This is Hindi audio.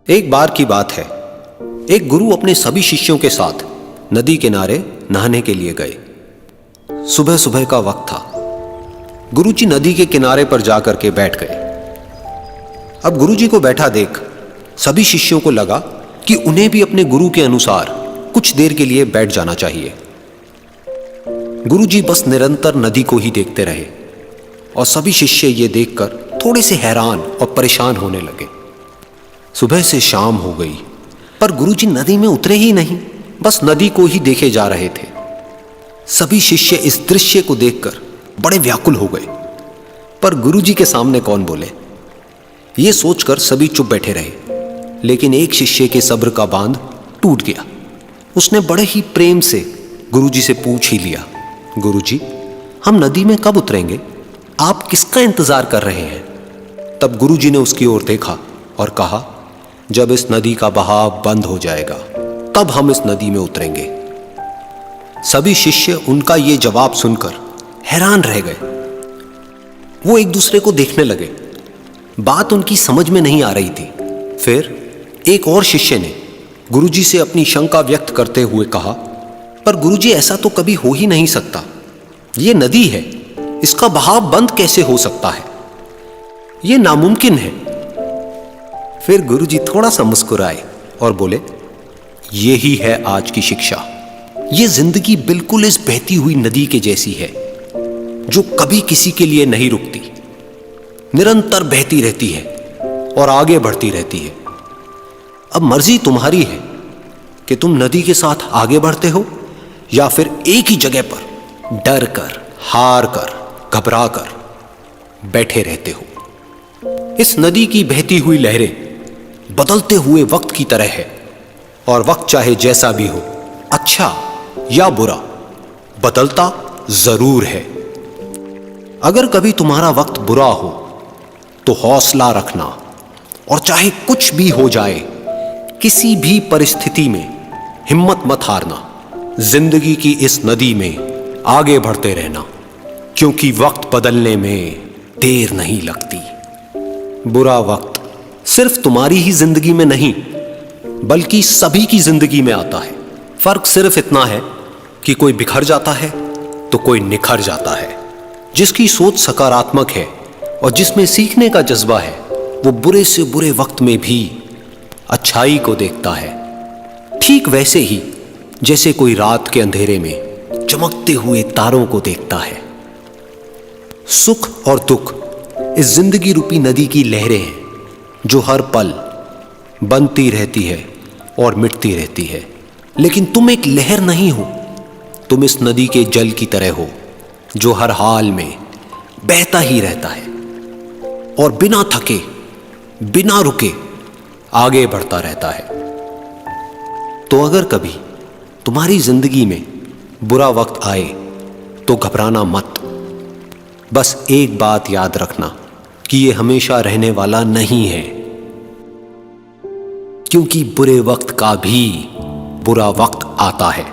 एक बार की बात है, एक गुरु अपने सभी शिष्यों के साथ नदी किनारे नहाने के लिए गए। सुबह सुबह का वक्त था। गुरुजी नदी के किनारे पर जाकर के बैठ गए। अब गुरुजी को बैठा देख सभी शिष्यों को लगा कि उन्हें भी अपने गुरु के अनुसार कुछ देर के लिए बैठ जाना चाहिए। गुरुजी बस निरंतर नदी को ही देखते रहे और सभी शिष्य ये देखकर थोड़े से हैरान और परेशान होने लगे। सुबह से शाम हो गई पर गुरुजी नदी में उतरे ही नहीं, बस नदी को ही देखे जा रहे थे। सभी शिष्य इस दृश्य को देखकर बड़े व्याकुल हो गए, पर गुरुजी के सामने कौन बोले, ये सोचकर सभी चुप बैठे रहे। लेकिन एक शिष्य के सब्र का बांध टूट गया। उसने बड़े ही प्रेम से गुरुजी से पूछ ही लिया, गुरुजी, हम नदी में कब उतरेंगे? आप किसका इंतजार कर रहे हैं? तब गुरुजी ने उसकी ओर देखा और कहा, जब इस नदी का बहाव बंद हो जाएगा तब हम इस नदी में उतरेंगे। सभी शिष्य उनका ये जवाब सुनकर हैरान रह गए। वो एक दूसरे को देखने लगे। बात उनकी समझ में नहीं आ रही थी। फिर एक और शिष्य ने गुरुजी से अपनी शंका व्यक्त करते हुए कहा, पर गुरुजी, ऐसा तो कभी हो ही नहीं सकता। ये नदी है, इसका बहाव बंद कैसे हो सकता है? ये नामुमकिन है। फिर गुरुजी थोड़ा सा मुस्कुराए और बोले, यही है आज की शिक्षा। ये जिंदगी बिल्कुल इस बहती हुई नदी के जैसी है, जो कभी किसी के लिए नहीं रुकती, निरंतर बहती रहती है और आगे बढ़ती रहती है। अब मर्जी तुम्हारी है कि तुम नदी के साथ आगे बढ़ते हो या फिर एक ही जगह पर डर कर, हार कर, घबरा कर बैठे रहते हो। इस नदी की बहती हुई लहरें बदलते हुए वक्त की तरह है, और वक्त चाहे जैसा भी हो, अच्छा या बुरा, बदलता जरूर है। अगर कभी तुम्हारा वक्त बुरा हो तो हौसला रखना, और चाहे कुछ भी हो जाए, किसी भी परिस्थिति में हिम्मत मत हारना। जिंदगी की इस नदी में आगे बढ़ते रहना, क्योंकि वक्त बदलने में देर नहीं लगती। बुरा वक्त सिर्फ तुम्हारी ही जिंदगी में नहीं, बल्कि सभी की जिंदगी में आता है। फर्क सिर्फ इतना है कि कोई बिखर जाता है तो कोई निखर जाता है। जिसकी सोच सकारात्मक है और जिसमें सीखने का जज्बा है, वो बुरे से बुरे वक्त में भी अच्छाई को देखता है। ठीक वैसे ही जैसे कोई रात के अंधेरे में चमकते हुए तारों को देखता है। सुख और दुख इस जिंदगी रूपी नदी की लहरें हैं, जो हर पल बनती रहती है और मिटती रहती है। लेकिन तुम एक लहर नहीं हो, तुम इस नदी के जल की तरह हो, जो हर हाल में बहता ही रहता है और बिना थके, बिना रुके आगे बढ़ता रहता है। तो अगर कभी तुम्हारी जिंदगी में बुरा वक्त आए तो घबराना मत। बस एक बात याद रखना कि ये हमेशा रहने वाला नहीं है, क्योंकि बुरे वक्त का भी बुरा वक्त आता है।